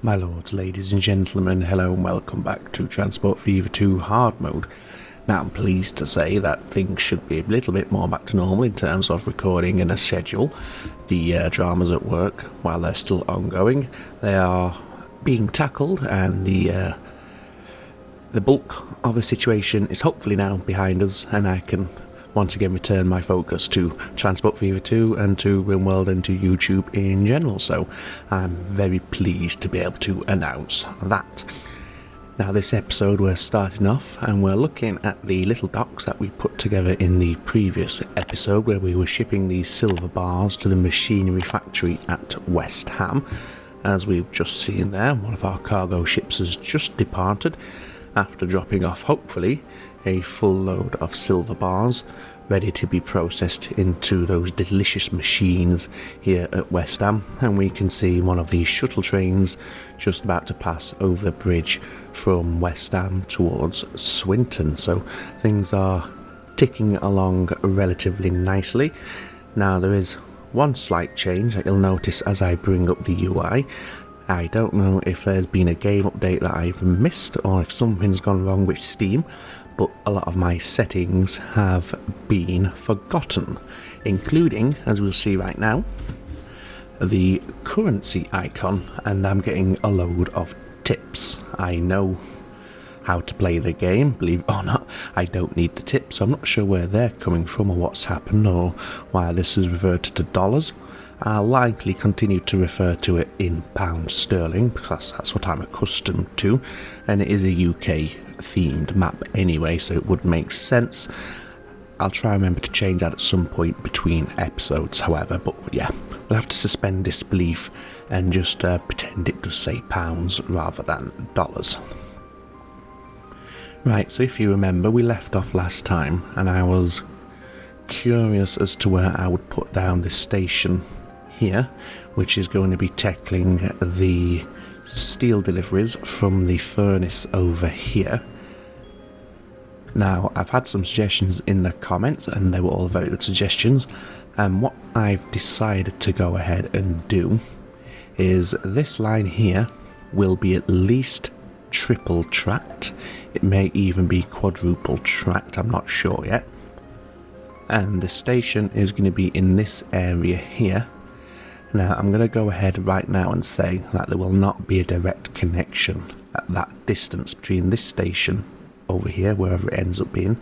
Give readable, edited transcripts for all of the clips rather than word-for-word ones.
My lords, ladies and gentlemen, hello and welcome back to Transport Fever 2 Hard Mode. Now I'm pleased to say that things should be a little bit more back to normal in terms of recording and a schedule. The dramas at work, while they're still ongoing, they are being tackled, and the bulk of the situation is hopefully now behind us, and I can once again return my focus to Transport Fever 2 and to RimWorld and to YouTube in general. So I'm very pleased to be able to announce that. Now this episode we're starting off and we're looking at the little docks that we put together in the previous episode, where we were shipping these silver bars to the machinery factory at West Ham. As we've just seen there, one of our cargo ships has just departed after dropping off, hopefully, a full load of silver bars ready to be processed into those delicious machines here at West Ham. And we can see one of these shuttle trains just about to pass over the bridge from West Ham towards Swinton. So things are ticking along relatively nicely. Now there is one slight change that you'll notice as I bring up the UI. I don't know if there's been a game update that I've missed or if something's gone wrong with Steam, but a lot of my settings have been forgotten, including, as we'll see right now, the currency icon, and I'm getting a load of tips. I know how to play the game, believe it or not. I don't need the tips. I'm not sure where they're coming from or what's happened or why this is reverted to dollars. I'll likely continue to refer to it in pound sterling because that's what I'm accustomed to, and it is a UK themed map anyway, so it would make sense. I'll try and remember to change that at some point between episodes, however, but yeah, we'll have to suspend disbelief and just pretend it does say pounds rather than dollars. Right, so if you remember, we left off last time and I was curious as to where I would put down this station here, which is going to be tackling the steel deliveries from the furnace over here. Now, I've had some suggestions in the comments and they were all very good suggestions, and what I've decided to go ahead and do is this line here will be at least triple tracked. It may even be quadruple tracked, I'm not sure yet. And the station is going to be in this area here. Now I'm going to go ahead right now and say that there will not be a direct connection at that distance between this station over here, wherever it ends up being,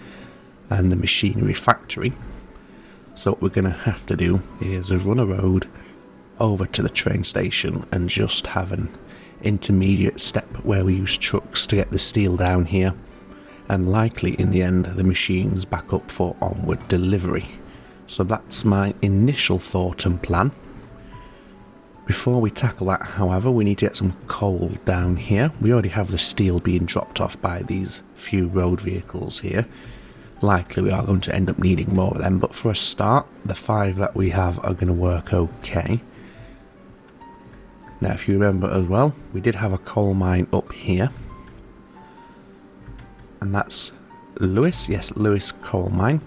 and the machinery factory. So what we're going to have to do is run a road over to the train station and just have an intermediate step where we use trucks to get the steel down here, and likely in the end the machines back up for onward delivery. So that's my initial thought and plan. Before we tackle that, however, we need to get some coal down here. We already have the steel being dropped off by these few road vehicles here. Likely we are going to end up needing more of them, but for a start, the 5 that we have are going to work okay. Now if you remember as well, we did have a coal mine up here, and that's Lewis, yes, Lewis coal mine.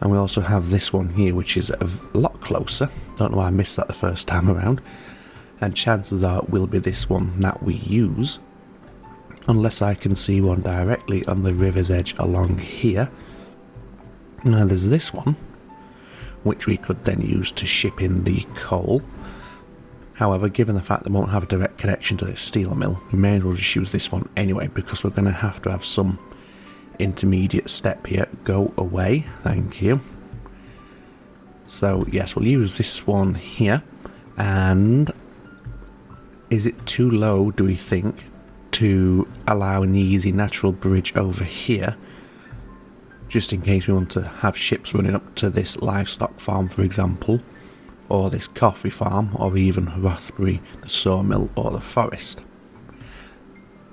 And we also have this one here, which is a lot closer. Don't know why I missed that the first time around. And chances are it will be this one that we use, unless I can see one directly on the river's edge along here. Now there's this one, which we could then use to ship in the coal. However, given the fact that we won't have a direct connection to the steel mill, we may as well just use this one anyway, because we're going to have some intermediate step here. Go away, thank you. So yes, we'll use this one here. And is it too low, do we think, to allow an easy natural bridge over here, just in case we want to have ships running up to this livestock farm, for example, or this coffee farm, or even Rothbury, the sawmill, or the forest?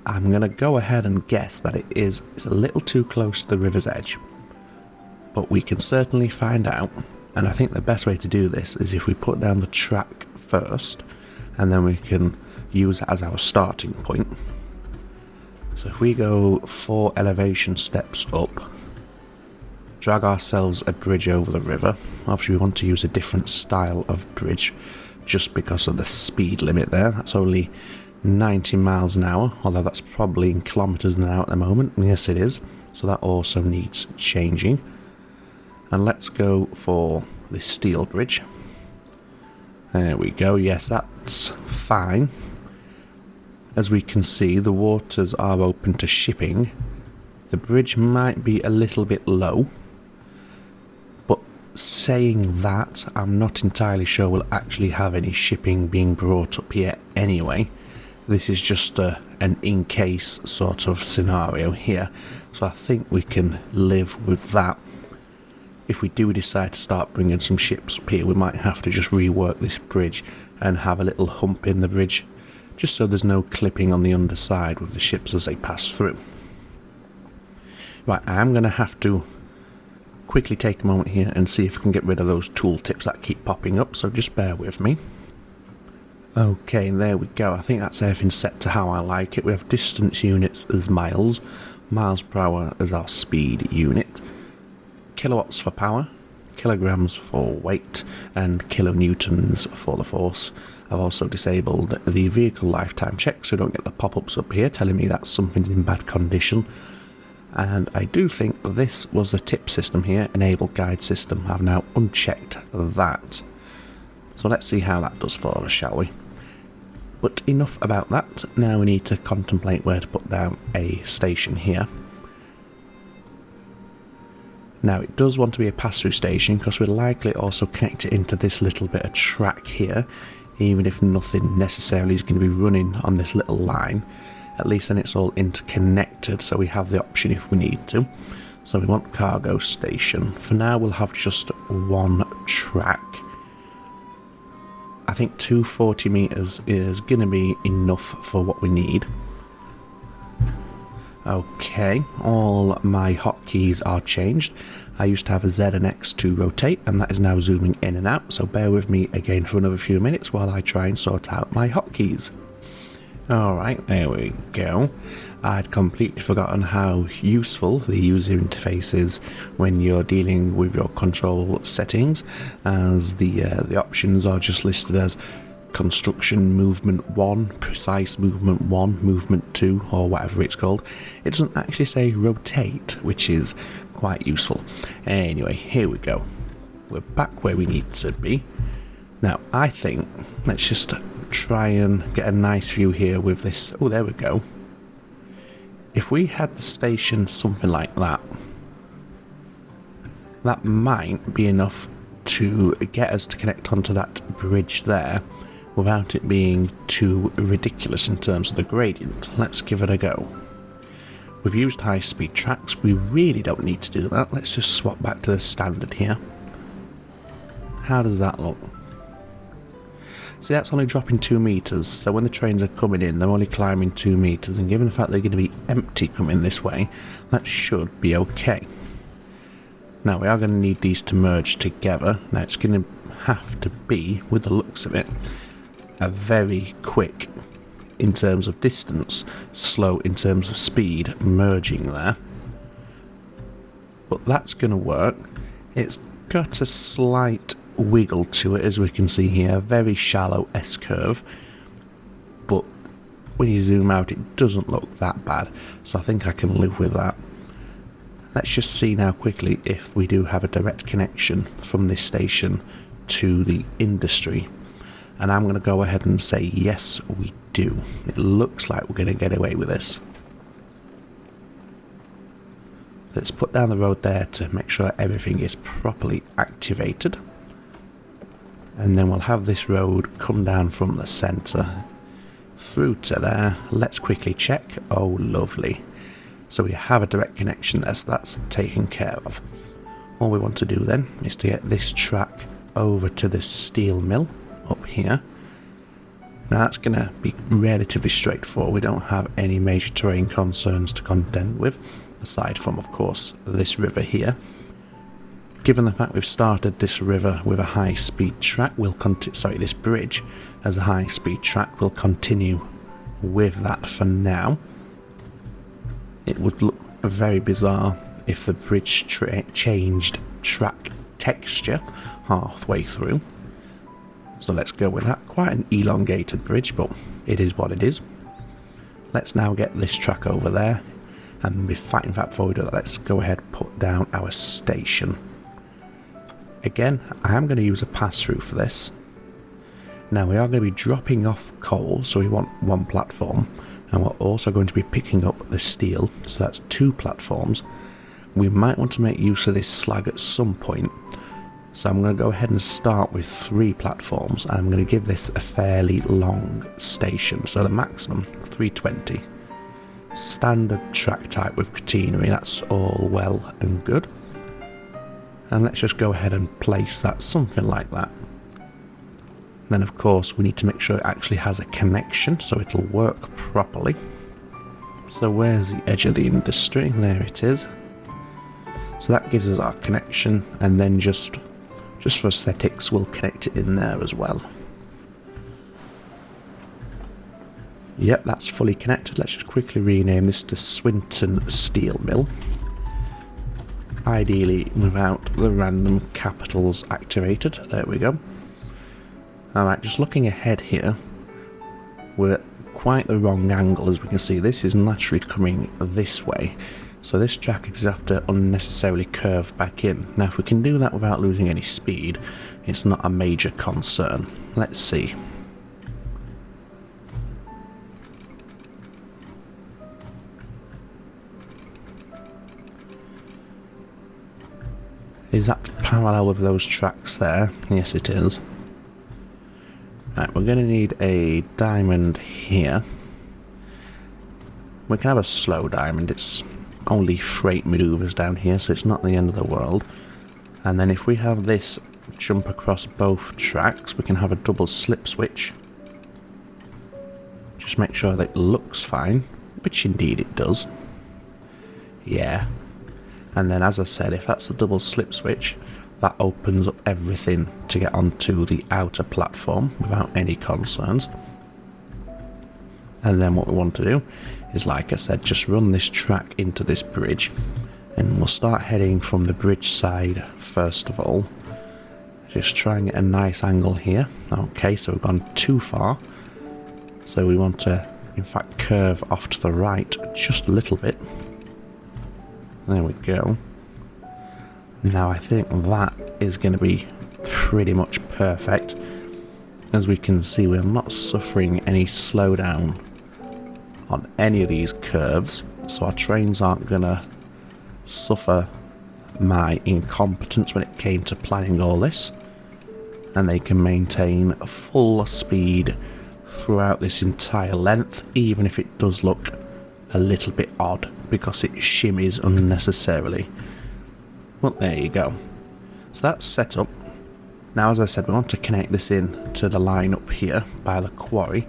I'm going to go ahead and guess that it's a little too close to the river's edge, but we can certainly find out. And I think the best way to do this is if we put down the track first, and then we can use it as our starting point. So if we go 4 elevation steps up, drag ourselves a bridge over the river. Obviously we want to use a different style of bridge just because of the speed limit there. That's only 90 miles an hour, although that's probably in kilometers an hour at the moment. Yes, it is. So that also needs changing. And let's go for this steel bridge. There we go. Yes, that's fine. As we can see, the waters are open to shipping. The bridge might be a little bit low, but saying that, I'm not entirely sure we'll actually have any shipping being brought up here anyway. This is just an in-case sort of scenario here, so I think we can live with that. If we do decide to start bringing some ships up here, we might have to just rework this bridge and have a little hump in the bridge, just so there's no clipping on the underside with the ships as they pass through. Right, I'm going to have to quickly take a moment here and see if we can get rid of those tooltips that keep popping up, so just bear with me. Okay, there we go. I think that's everything set to how I like it. We have distance units as miles, miles per hour as our speed unit, kilowatts for power, kilograms for weight, and kilonewtons for the force. I've also disabled the vehicle lifetime check so we don't get the pop-ups up here telling me that something's in bad condition. And I do think this was the tip system here, enable guide system. I've now unchecked that. So let's see how that does for us, shall we? But enough about that. Now we need to contemplate where to put down a station here. Now it does want to be a pass-through station because we'll likely also connect it into this little bit of track here, even if nothing necessarily is going to be running on this little line. At least then it's all interconnected, so we have the option if we need to. So we want cargo station. For now we'll have just one track. I think 240 meters is going to be enough for what we need. Okay, all my hotkeys are changed. I used to have a Z and X to rotate, and that is now zooming in and out, so bear with me again for another few minutes while I try and sort out my hotkeys. Alright, there we go. I'd completely forgotten how useful the user interface is when you're dealing with your control settings, as the options are just listed as construction movement 1, precise movement 1, movement 2, or whatever it's called. It doesn't actually say rotate, which is quite useful. Anyway, here we go. We're back where we need to be. Now, I think, let's just try and get a nice view here with this. Oh, there we go. If we had the station something like that, that might be enough to get us to connect onto that bridge there without it being too ridiculous in terms of the gradient. Let's give it a go. We've used high-speed tracks. We really don't need to do that. Let's just swap back to the standard here. How does that look? See, that's only dropping 2 meters, so when the trains are coming in, they're only climbing 2 meters, and given the fact they're going to be empty coming this way, that should be okay. Now, we are going to need these to merge together. Now, it's going to have to be, with the looks of it, a very quick, in terms of distance, slow in terms of speed, merging there. But that's going to work. It's got a slight wiggle to it, as we can see here, a very shallow S-curve, but when you zoom out it doesn't look that bad, so I think I can live with that. Let's just see now quickly if we do have a direct connection from this station to the industry, and I'm going to go ahead and say yes, we do. It looks like we're going to get away with this. Let's put down the road there to make sure everything is properly activated. And then we'll have this road come down from the centre through to there. Let's quickly check. Oh, lovely. So we have a direct connection there, so that's taken care of. All we want to do then is to get this track over to the steel mill up here. Now that's going to be relatively straightforward. We don't have any major terrain concerns to contend with, aside from, of course, this river here. Given the fact we've started this river with a high-speed track, this bridge as a high-speed track, we'll continue with that for now. It would look very bizarre if the bridge changed track texture halfway through. So let's go with that. Quite an elongated bridge, but it is what it is. let's now get this track over there. And in fact, before we do that, let's go ahead and put down our station. Again, I am going to use a pass-through for this. Now we are going to be dropping off coal, so we want one platform. And we're also going to be picking up the steel, so that's 2 platforms. We might want to make use of this slag at some point. So I'm going to go ahead and start with 3 platforms, and I'm going to give this a fairly long station. So the maximum, 320. Standard track type with catenary, that's all well and good. And let's just go ahead and place that something like that. Then of course we need to make sure it actually has a connection so it'll work properly. So where's the edge of the industry? There it is. So that gives us our connection, and then just for aesthetics we'll connect it in there as well. Yep, that's fully connected. Let's just quickly rename this to Swinton Steel Mill. Ideally without the random capitals activated. There we go. Alright, just looking ahead here, we're at quite the wrong angle. As we can see, this is naturally coming this way. So this track is have to unnecessarily curve back in. Now if we can do that without losing any speed, it's not a major concern. Let's see. Is that parallel with those tracks there? Yes, it is. Right, we're going to need a diamond here. We can have a slow diamond. It's only freight maneuvers down here, so it's not the end of the world. And then if we have this jump across both tracks, we can have a double slip switch. Just make sure that it looks fine, which indeed it does. Yeah. And then, as I said, if that's a double slip switch, that opens up everything to get onto the outer platform without any concerns. And then what we want to do is, like I said, just run this track into this bridge, and we'll start heading from the bridge side first of all. Just try and get a nice angle here. Okay, so we've gone too far. So we want to, in fact, curve off to the right just a little bit. There we go. Now I think that is going to be pretty much perfect. As we can see, we're not suffering any slowdown on any of these curves, so our trains aren't going to suffer my incompetence when it came to planning all this, and they can maintain full speed throughout this entire length, even if it does look a little bit odd because it shimmies unnecessarily. Well, there you go. So that's set up. Now, as I said, we want to connect this in to the line up here by the quarry.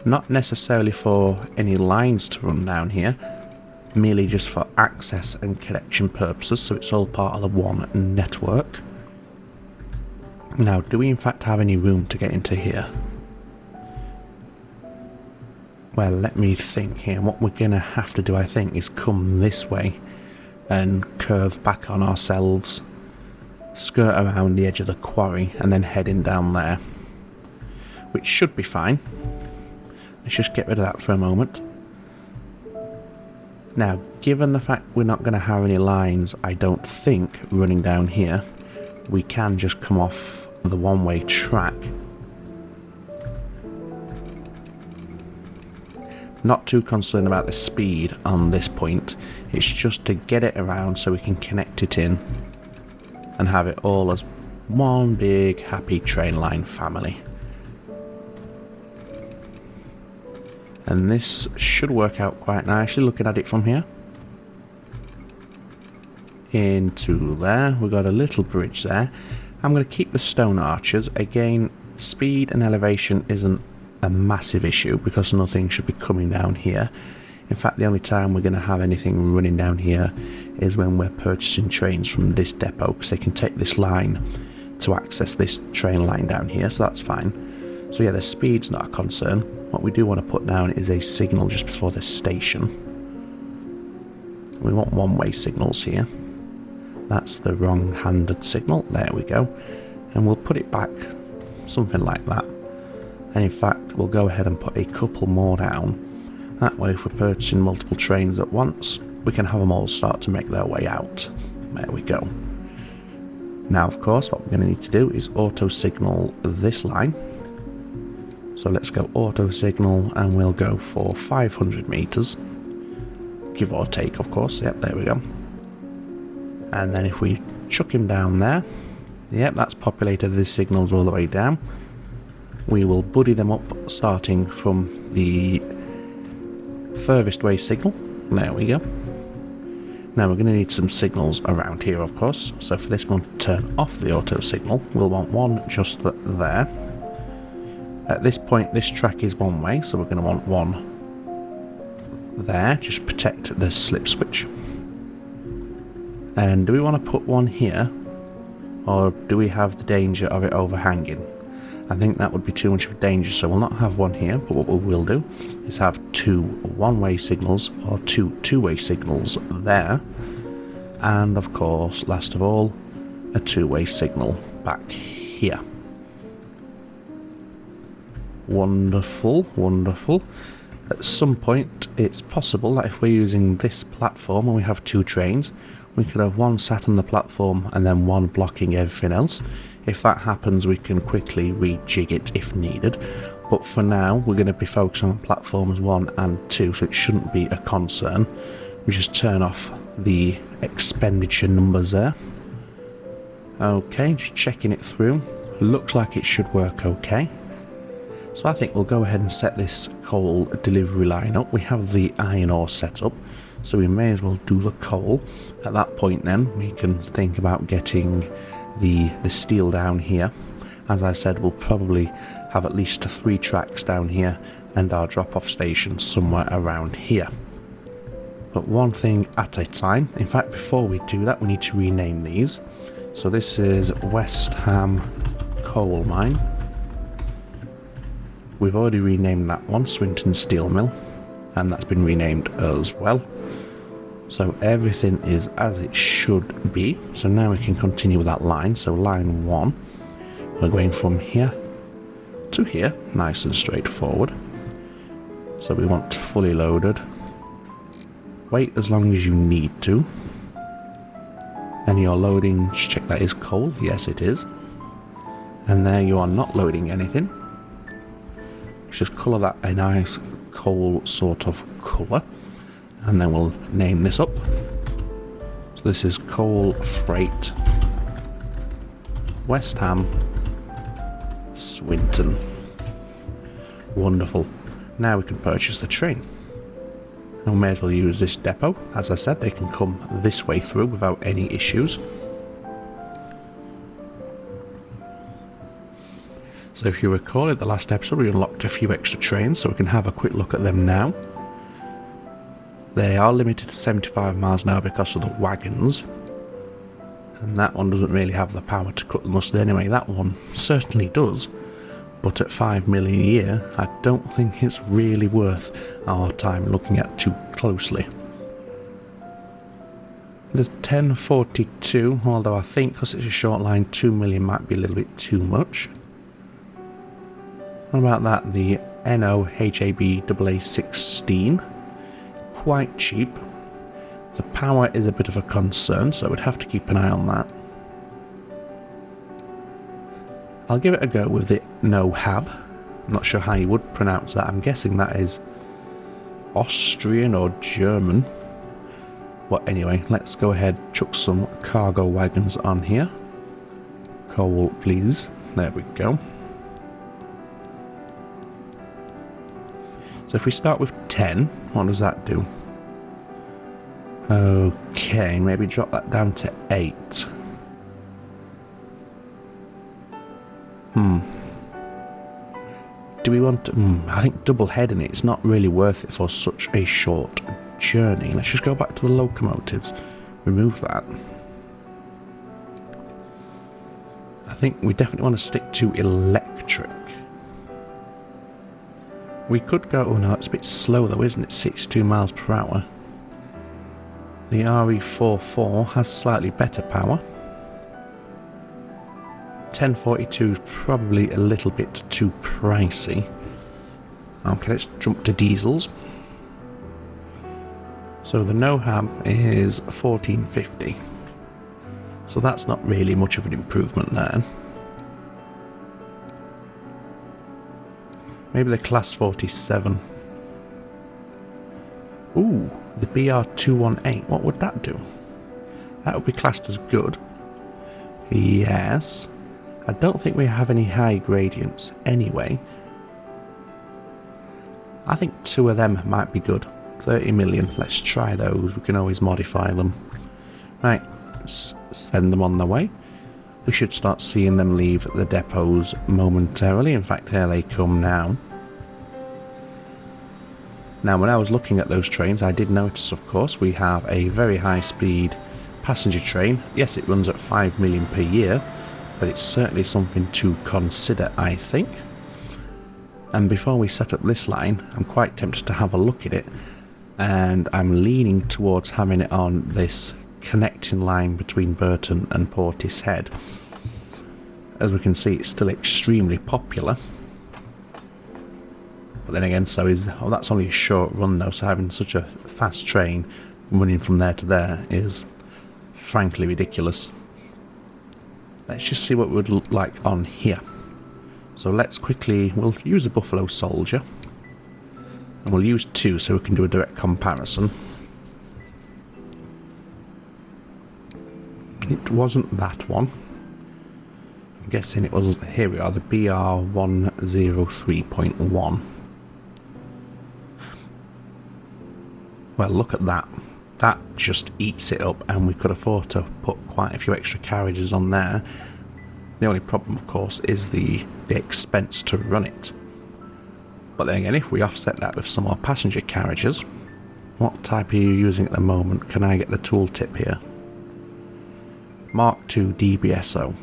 Not necessarily for any lines to run down here, merely just for access and connection purposes, so it's all part of the one network. Now, do we in fact have any room to get into here? Well, let me think here. What we're going to have to do, I think, is come this way and curve back on ourselves, skirt around the edge of the quarry, and then heading down there, which should be fine. Let's just get rid of that for a moment. Now, given the fact we're not going to have any lines, I don't think, running down here, we can just come off the one-way track. Not too concerned about the speed on this point, it's just to get it around so we can connect it in and have it all as one big happy train line family. And this should work out quite nicely looking at it from here. Into there, we've got a little bridge there. I'm going to keep the stone arches. Again, speed and elevation isn't a massive issue because nothing should be coming down here. In fact, the only time we're going to have anything running down here is when we're purchasing trains from this depot, because they can take this line to access this train line down here, so that's fine. So yeah, the speed's not a concern. What we do want to put down is a signal just before the station. We want one-way signals here. That's the wrong-handed signal. There we go. And we'll put it back something like that. And in fact, we'll go ahead and put a couple more down That way, if we're purchasing multiple trains at once, we can have them all start to make their way out. There we go. Now, of course, what we're going to need to do is auto signal this line. So let's go auto signal, and we'll go for 500 meters. Give or take, of course. Yep, there we go. And then if we chuck him down there, yep, that's populated the signals all the way down. We will buddy them up, starting from the furthest way signal. There we go. Now we're going to need some signals around here, of course. So for this one to turn off the auto signal, we'll want one just there. At this point, this track is one way, so we're going to want one there. Just protect the slip switch. And do we want to put one here, or do we have the danger of it overhanging? I think that would be too much of a danger, so we'll not have one here, but what we will do is have two one-way signals or two two-way signals there, and of course, last of all, a two-way signal back here. Wonderful, wonderful. At some point, it's possible that if we're using this platform and we have two trains, we could have one sat on the platform and then one blocking everything else. If that happens, we can quickly rejig it if needed. But for now, we're going to be focusing on platforms 1 and 2, so it shouldn't be a concern. We just turn off the expenditure numbers there. Okay, just checking it through. Looks like it should work okay. So I think we'll go ahead and set this coal delivery line up. We have the iron ore set up, so we may as well do the coal. At that point then, we can think about getting the steel down here. As I said, we'll probably have at least 3 tracks down here and our drop-off station somewhere around here. But one thing at a time. In fact, before we do that, we need to rename these. So this is West Ham Coal Mine. We've already renamed that one, Swinton Steel Mill, and that's been renamed as well. So everything is as it should be. So now we can continue with that line. So line 1, we're going from here to here, nice and straightforward. So we want fully loaded. Wait as long as you need to. And you're loading, just check that is coal. Yes, it is. And there you are not loading anything. Just colour that a nice coal sort of colour, and then we'll name this up. So this is Coal Freight West Ham Swinton. Wonderful. Now we can purchase the train. And we may as well use this depot. As I said, they can come this way through without any issues. So if you recall, at the last episode we unlocked a few extra trains, so we can have a quick look at them now. They are limited to 75 miles an hour because of the wagons, and that one doesn't really have the power to cut the mustard anyway. That one certainly does, but at 5 million a year, I don't think it's really worth our time looking at too closely. There's 1042, although I think because it's a short line, 2 million might be a little bit too much. What about that? The NOHAB AA16, quite cheap. The power is a bit of a concern, so we'd have to keep an eye on that. I'll give it a go with the NOHAB. I'm not sure how you would pronounce that. I'm guessing that is Austrian or German. But anyway, let's go ahead, chuck some cargo wagons on here. Coal, please. There we go. So if we start with 10, what does that do? Okay, maybe drop that down to 8. Do we want to, I think double heading it's not really worth it for such a short journey. Let's just go back to the locomotives. Remove that. I think we definitely want to stick to electric. We could go, oh no, it's a bit slow though, isn't it? 62 miles per hour. The RE44 has slightly better power. 1042 is probably a little bit too pricey. Okay, let's jump to diesels. So the no-hab is 1450. So that's not really much of an improvement there. Maybe the class 47. Ooh, the BR218. What would that do? That would be classed as good. Yes. I don't think we have any high gradients anyway. I think 2 of them might be good. 30 million. Let's try those. We can always modify them. Right. Let's send them on their way. We should start seeing them leave the depots momentarily. In fact, here they come now. Now, when I was looking at those trains, I did notice, of course, we have a very high-speed passenger train. Yes, it runs at 5 million per year, but it's certainly something to consider, I think. And before we set up this line, I'm quite tempted to have a look at it, and I'm leaning towards having it on this connecting line between Burton and Portishead. As we can see, it's still extremely popular. But then again, so is... Oh, that's only a short run though, so having such a fast train running from there to there is frankly ridiculous. Let's just see what it would look like on here. So let's quickly... We'll use a Buffalo Soldier. And we'll use 2 so we can do a direct comparison. It wasn't that one. I'm guessing it was... Here we are, the BR103.1. Well, look at that. That just eats it up, and we could afford to put quite a few extra carriages on there. The only problem, of course, is the expense to run it. But then again, if we offset that with some more passenger carriages... What type are you using at the moment? Can I get the tooltip here? Mark II DBSO.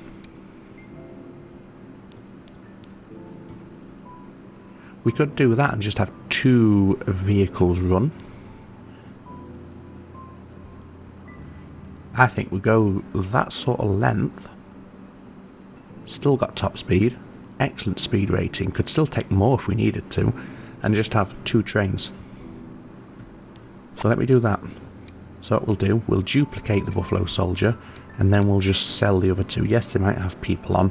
We could do that and just have 2 vehicles run. I think we go that sort of length. Still got top speed. Excellent speed rating. Could still take more if we needed to. And just have 2 trains. So let me do that. So what we'll do, we'll duplicate the Buffalo Soldier. And then we'll just sell the other 2. Yes, they might have people on.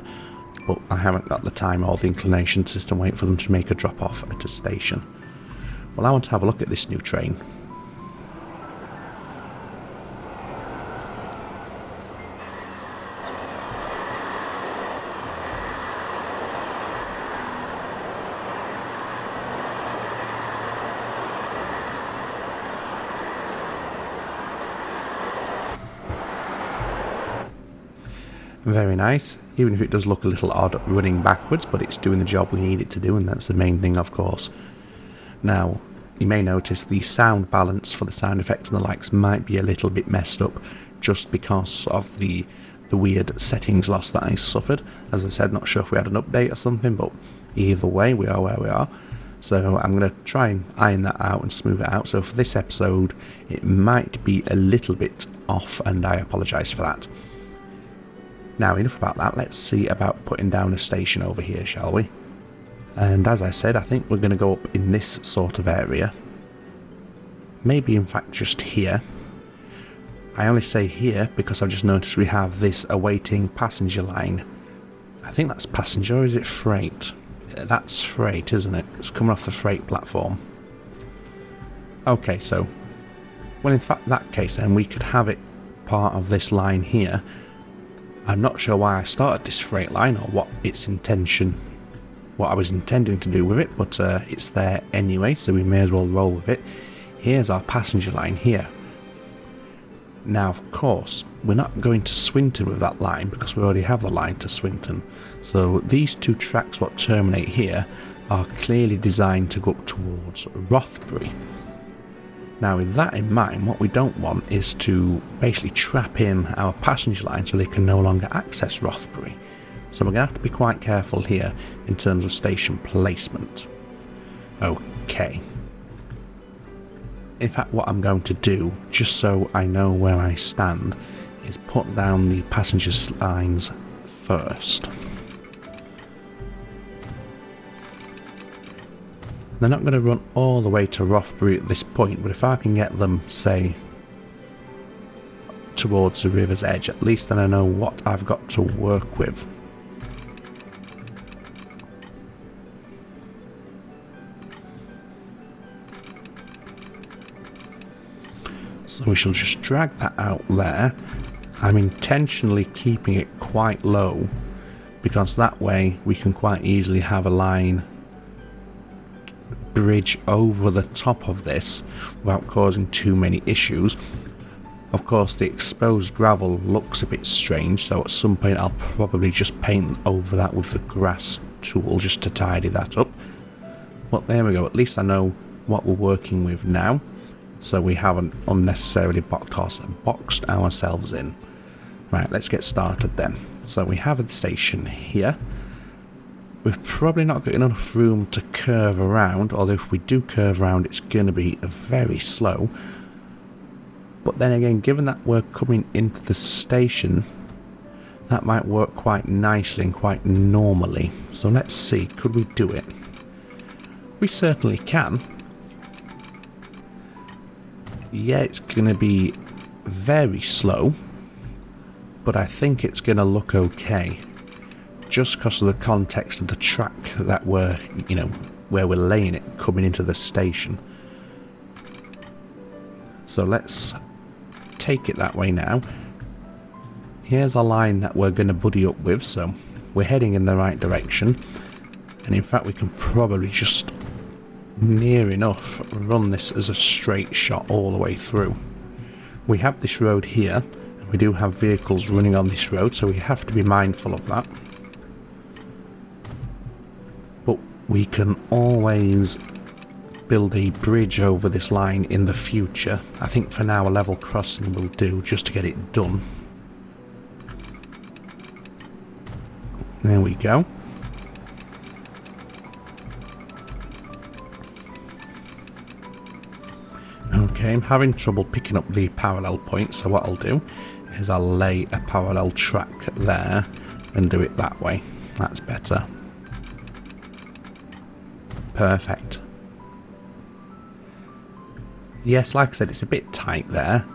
But I haven't got the time or the inclination to just wait for them to make a drop off at a station. Well, I want to have a look at this new train. Very nice, even if it does look a little odd running backwards, but it's doing the job we need it to do, and that's the main thing, of course. Now, you may notice the sound balance for the sound effects and the likes might be a little bit messed up, just because of the weird settings loss that I suffered. As I said, not sure if we had an update or something, but either way, we are where we are. So I'm going to try and iron that out and smooth it out. So for this episode, it might be a little bit off, and I apologise for that. Now, enough about that, let's see about putting down a station over here, shall we? And as I said, I think we're going to go up in this sort of area. Maybe, in fact, just here. I only say here because I've just noticed we have this awaiting passenger line. I think that's passenger, or is it freight? That's freight, isn't it? It's coming off the freight platform. Okay, so... Well, in fact, that case, then, we could have it part of this line here. I'm not sure why I started this freight line or what its intention, what I was intending to do with it, but it's there anyway, so we may as well roll with it. Here's our passenger line here. Now, of course, we're not going to Swinton with that line because we already have the line to Swinton. So these 2 tracks, what terminate here, are clearly designed to go up towards Rothbury. Now, with that in mind, what we don't want is to basically trap in our passenger line so they can no longer access Rothbury. So we're going to have to be quite careful here in terms of station placement. Okay. In fact, what I'm going to do, just so I know where I stand, is put down the passenger lines first. They're not going to run all the way to Rothbury at this point, but if I can get them, say, towards the river's edge, at least then I know what I've got to work with. So we shall just drag that out there. I'm intentionally keeping it quite low because that way we can quite easily have a line bridge over the top of this without causing too many issues. Of course, the exposed gravel looks a bit strange, so at some point I'll probably just paint over that with the grass tool just to tidy that up. But there we go, at least I know what we're working with now, so we haven't unnecessarily boxed ourselves in. Right, let's get started then. So we have a station here. We've probably not got enough room to curve around, although if we do curve around it's going to be very slow. But then again, given that we're coming into the station, that might work quite nicely and quite normally. So let's see, could we do it? We certainly can. Yeah, it's going to be very slow, but I think it's going to look okay. Just because of the context of the track that we're, you know, where we're laying it coming into the station. So let's take it that way now. Here's a line that we're going to buddy up with, so we're heading in the right direction. And in fact, we can probably just near enough run this as a straight shot all the way through. We have this road here, and we do have vehicles running on this road, so we have to be mindful of that. But we can always build a bridge over this line in the future. I think for now a level crossing will do just to get it done. There we go. Okay, I'm having trouble picking up the parallel point, so what I'll do is I'll lay a parallel track there and do it that way. That's better. Perfect. Yes, like I said, it's a bit tight there,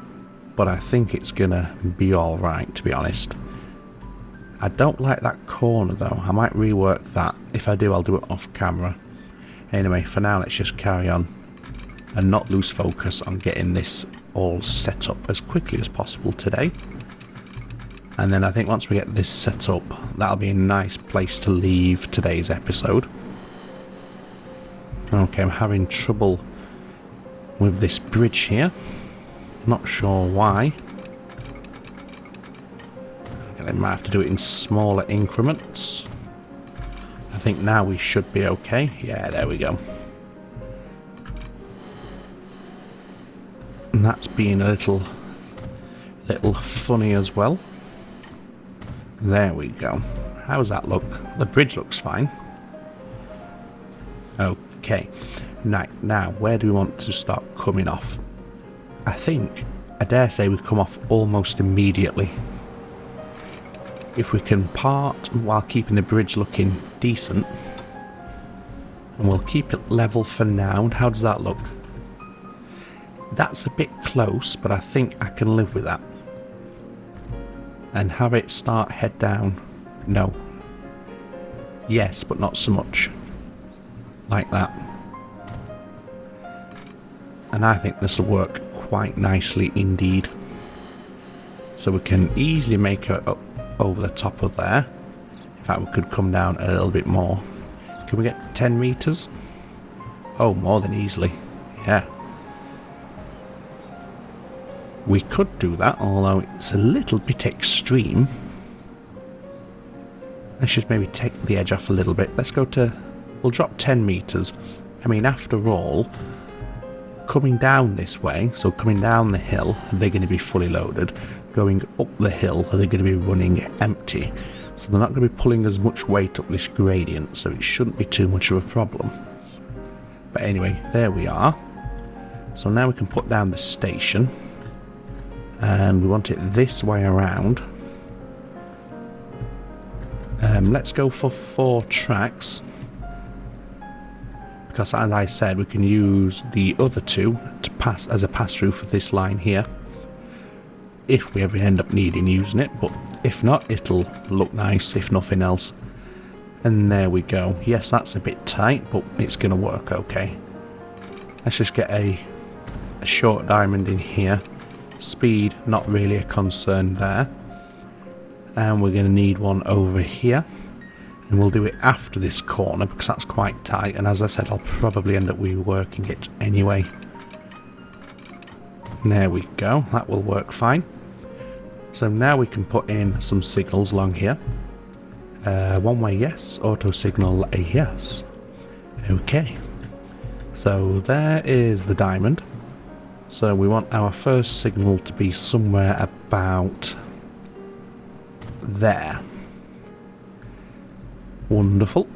but I think it's gonna be alright, to be honest. I don't like that corner though. I might rework that. If I do, I'll do it off camera. Anyway, for now, let's just carry on and not lose focus on getting this all set up as quickly as possible today. And then I think once we get this set up, that'll be a nice place to leave today's episode. Okay, I'm having trouble with this bridge here. Not sure why. I might have to do it in smaller increments. I think now we should be okay. Yeah, there we go. And that's being a little funny as well. There we go. How does that look? The bridge looks fine. Okay. Right, now where do we want to start coming off? I think, I dare say, we come off almost immediately. If we can part while keeping the bridge looking decent, and we'll keep it level for now. And how does that look? That's a bit close, but I think I can live with that. And have it start head down. No. Yes, but not so much. Like that. And I think this will work quite nicely indeed. So we can easily make it up over the top of there. In fact, we could come down a little bit more. Can we get 10 meters? Oh, more than easily. Yeah. We could do that, although it's a little bit extreme. Let's just maybe take the edge off a little bit. Let's go to... We'll drop 10 meters. I mean, after all, coming down this way, so coming down the hill, they're going to be fully loaded. Going up the hill, they're going to be running empty. So they're not going to be pulling as much weight up this gradient, so it shouldn't be too much of a problem. But anyway, there we are. So now we can put down the station. And we want it this way around. Let's go for 4 tracks. because as I said, we can use the other two to pass as a pass-through for this line here, if we ever end up needing using it, but if not, it'll look nice if nothing else. And there we go. Yes, that's a bit tight, but it's going to work okay. Let's just get a short diamond in here. Speed, not really a concern there. And we're going to need one over here. And we'll do it after this corner because that's quite tight. And as I said, I'll probably end up reworking it anyway. There we go. That will work fine. So now we can put in some signals along here. One way yes, auto signal a yes. Okay. So there is the diamond. So we want our first signal to be somewhere about there. Wonderful.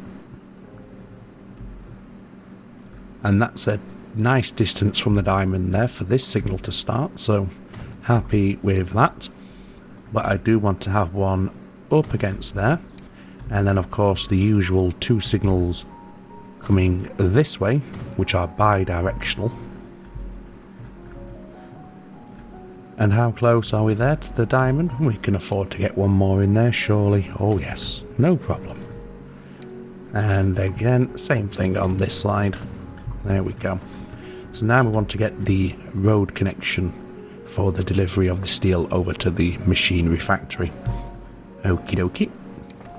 And that's a nice distance from the diamond there for this signal to start, so happy with that. But I do want to have one up against there, and then of course the usual two signals coming this way, which are bi-directional. And how close are we there to the diamond? We can afford to get one more in there, surely. Oh yes, no problem. And again, same thing on this side. There we go. So now we want to get the road connection for the delivery of the steel over to the machinery factory. Okie dokie.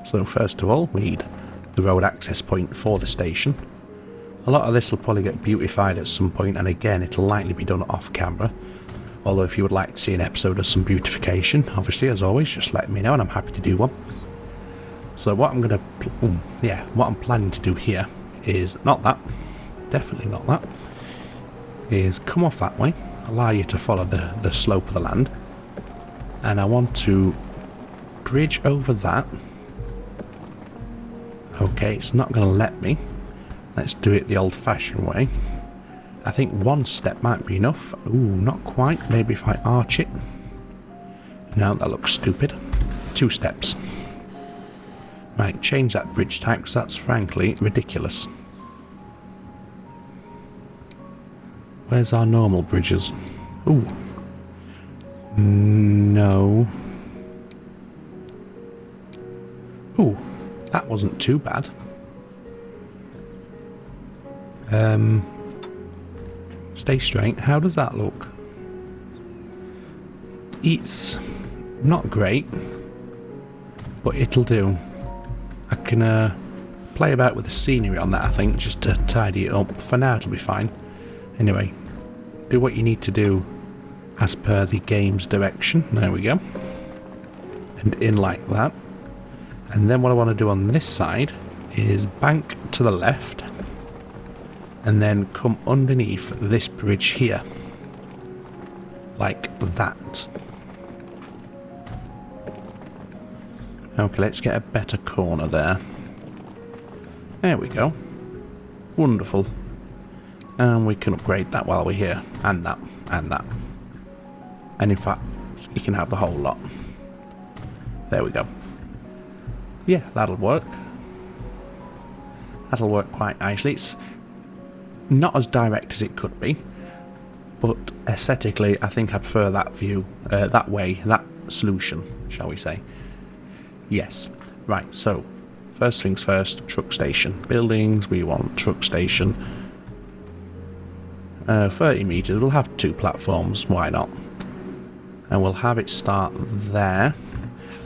So first of all, we need the road access point for the station. A lot of this will probably get beautified at some point, and again, it'll likely be done off camera. Although if you would like to see an episode of some beautification, obviously, as always, just let me know and I'm happy to do one. So what I'm going to, what I'm planning to do here is not that, definitely not that, is come off that way, allow you to follow the slope of the land, and I want to bridge over that. Okay, it's not going to let me. Let's do it the old-fashioned way. I think one step might be enough. Ooh, not quite. Maybe if I arch it. No, that looks stupid. 2 steps. Right, change that bridge type because that's frankly ridiculous. Where's our normal bridges? Ooh. No. Ooh, that wasn't too bad. Stay straight. How does that look? It's not great, but it'll do. I can play about with the scenery on that, I think, just to tidy it up. For now, it'll be fine. Anyway, do what you need to do as per the game's direction. There we go. And in like that. And then what I want to do on this side is bank to the left and then come underneath this bridge here. Like that. Okay, let's get a better corner there. There we go. Wonderful. And we can upgrade that while we're here. And that. And that. And in fact, you can have the whole lot. There we go. Yeah, that'll work. That'll work quite nicely. It's not as direct as it could be, but aesthetically, I think I prefer that view, that way, that solution, shall we say. Yes. Right, so, first things first, truck station. Buildings, we want truck station. 30 metres, we'll have 2 platforms, why not? And we'll have it start there,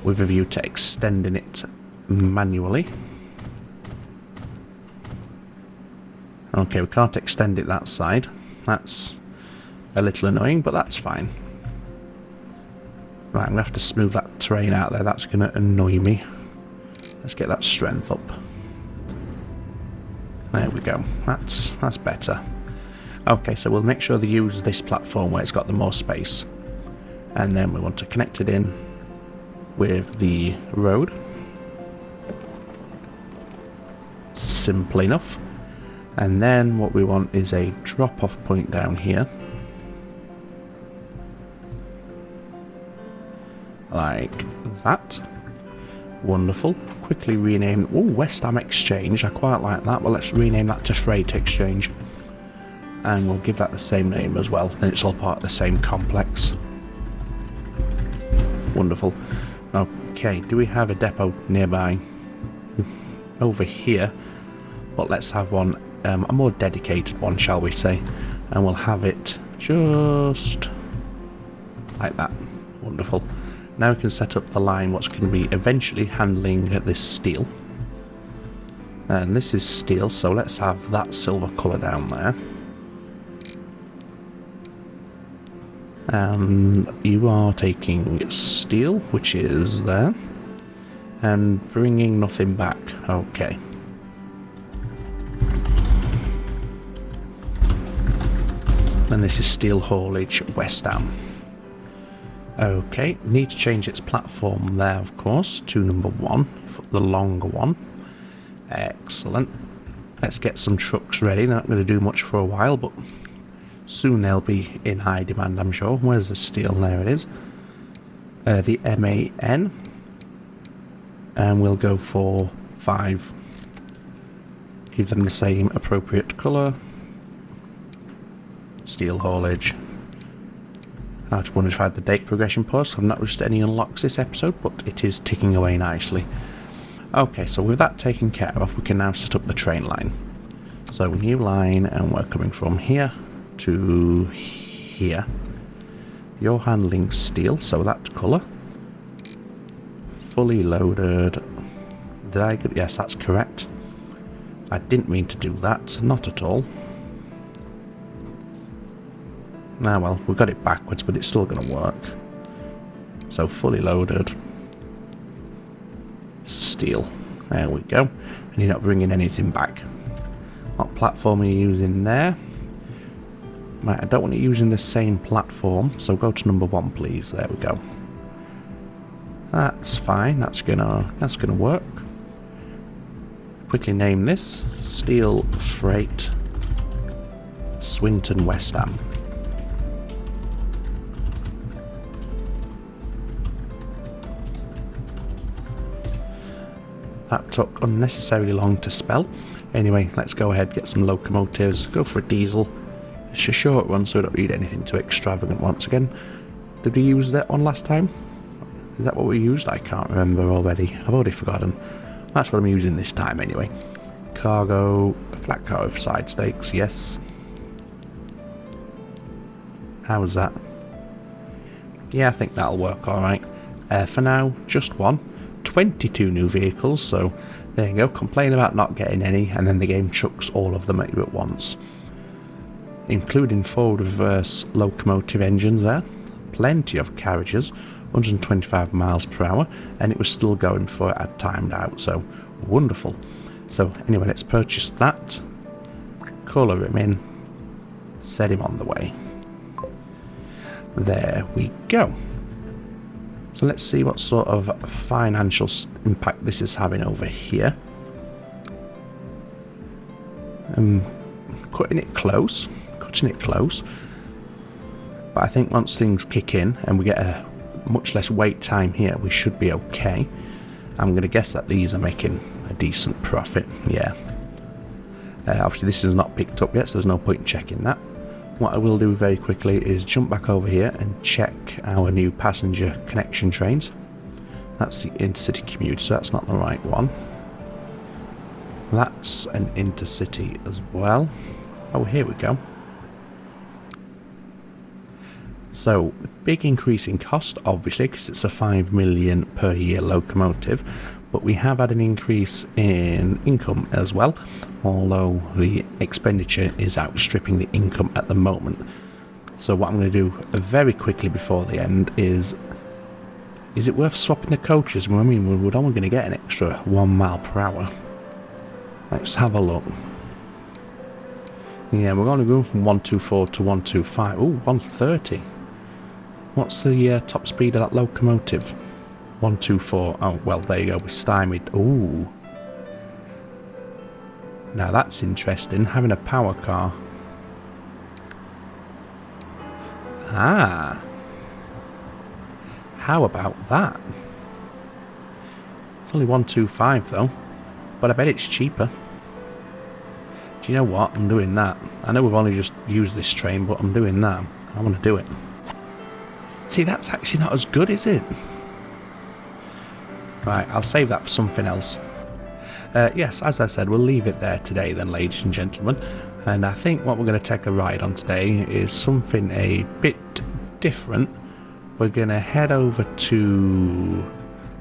with a view to extending it manually. Okay, we can't extend it that side. That's a little annoying, but that's fine. Right, I'm going to have to smooth that terrain out there. That's going to annoy me. Let's get that strength up. There we go. That's better. Okay, so we'll make sure they use this platform where it's got the most space. And then we want to connect it in with the road. Simple enough. And then what we want is a drop-off point down here. Like that. Wonderful. Quickly rename... Oh, West Ham Exchange. I quite like that, but let's rename that to Freight Exchange. And we'll give that the same name as well. Then it's all part of the same complex. Wonderful. Okay, do we have a depot nearby? Over here. But let's have one, a more dedicated one, shall we say. And we'll have it just like that. Wonderful. Now we can set up the line what's going to be eventually handling this steel. And this is steel, so let's have that silver colour down there. And you are taking steel, which is there. And bringing nothing back. Okay. And this is steel haulage West Ham. Okay, need to change its platform there, of course, to number 1, for the longer one. Excellent. Let's get some trucks ready. They're not going to do much for a while, but soon they'll be in high demand, I'm sure. Where's the steel? There it is. The MAN. And we'll go for 5. Give them the same appropriate colour. Steel haulage. I just wondered if I had the date progression post. I've not reached any unlocks this episode, but it is ticking away nicely. Okay, so with that taken care of, we can now set up the train line. So new line, and we're coming from here to here. You're handling steel, so that colour. Fully loaded. Did I get... Yes, that's correct. I didn't mean to do that. Not at all. Ah, well, we got it backwards, but it's still going to work. So, fully loaded. Steel. There we go. And you're not bringing anything back. What platform are you using there? Right, I don't want it using the same platform, so go to number 1, please. There we go. That's fine. That's gonna work. Quickly name this Steel Freight Swinton West Ham. That took unnecessarily long to spell. Anyway, let's go ahead, get some locomotives, go for a diesel. It's a short run, so we don't need anything too extravagant once again. Did we use that one last time? Is that what we used? I can't remember already. I've already forgotten. That's what I'm using this time anyway. Cargo, flat car with side stakes, yes. How was that? Yeah, I think that'll work alright. For now, just one. 22 new vehicles, so there you go. Complain about not getting any, and then the game chucks all of them at you at once. Including forward reverse locomotive engines there. Plenty of carriages. 125 miles per hour, and it was still going before it had timed out, so wonderful. So anyway, let's purchase that, colour him in, set him on the way. There we go. So let's see what sort of financial impact this is having over here. Cutting it close, but I think once things kick in and we get a much less wait time here, we should be okay. I'm going to guess that these are making a decent profit. Yeah. Obviously this is not picked up yet, so there's no point in checking that. What I will do very quickly is jump back over here and check our new passenger connection trains. That's the intercity commute, so that's not the right one. That's an intercity as well. Oh, here we go. So, big increase in cost, obviously, because it's a 5 million per year locomotive, but we have had an increase in income as well, although the expenditure is outstripping the income at the moment. So what I'm going to do very quickly before the end is it worth swapping the coaches? I mean, we're only going to get an extra 1 mile per hour. Let's have a look. Yeah, we're going to go from 124 to 125. Ooh, 130. What's the top speed of that locomotive? 124. Oh, well, there you go. We're stymied. Ooh. Now that's interesting. Having a power car. Ah. How about that? It's only 125 though, but I bet it's cheaper. Do you know what? I'm doing that. I know we've only just used this train, but I'm doing that. I want to do it. See, that's actually not as good, is it? Right, I'll save that for something else. Yes, as I said, we'll leave it there today then, ladies and gentlemen. And I think what we're going to take a ride on today is something a bit different. We're going to head over to...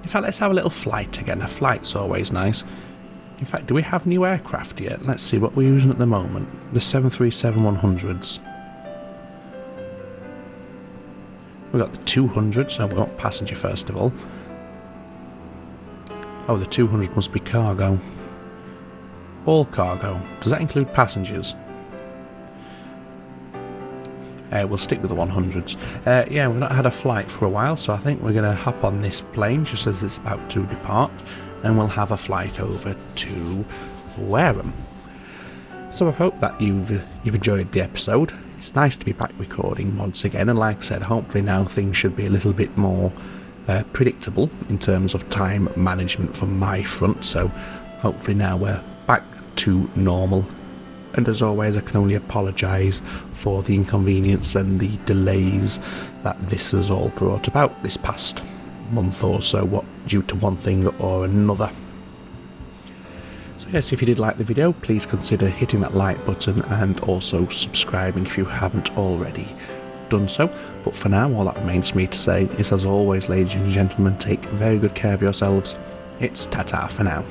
In fact, let's have a little flight again. A flight's always nice. In fact, do we have new aircraft yet? Let's see what we're using at the moment. The 737-100s. We've got the 200, so we want passenger first of all. Oh, the 200 must be cargo. All cargo. Does that include passengers? We'll stick with the 100s. Yeah, we've not had a flight for a while, so I think we're going to hop on this plane just as it's about to depart, and we'll have a flight over to Wareham. So I hope that you've enjoyed the episode. It's nice to be back recording once again, and like I said, hopefully now things should be a little bit more predictable in terms of time management from my front, so hopefully now we're back to normal. And as always, I can only apologise for the inconvenience and the delays that this has all brought about this past month or so, due to one thing or another. So yes, if you did like the video, please consider hitting that like button and also subscribing if you haven't already done so. But for now, all that remains for me to say is, as always, ladies and gentlemen, take very good care of yourselves. It's ta-ta for now.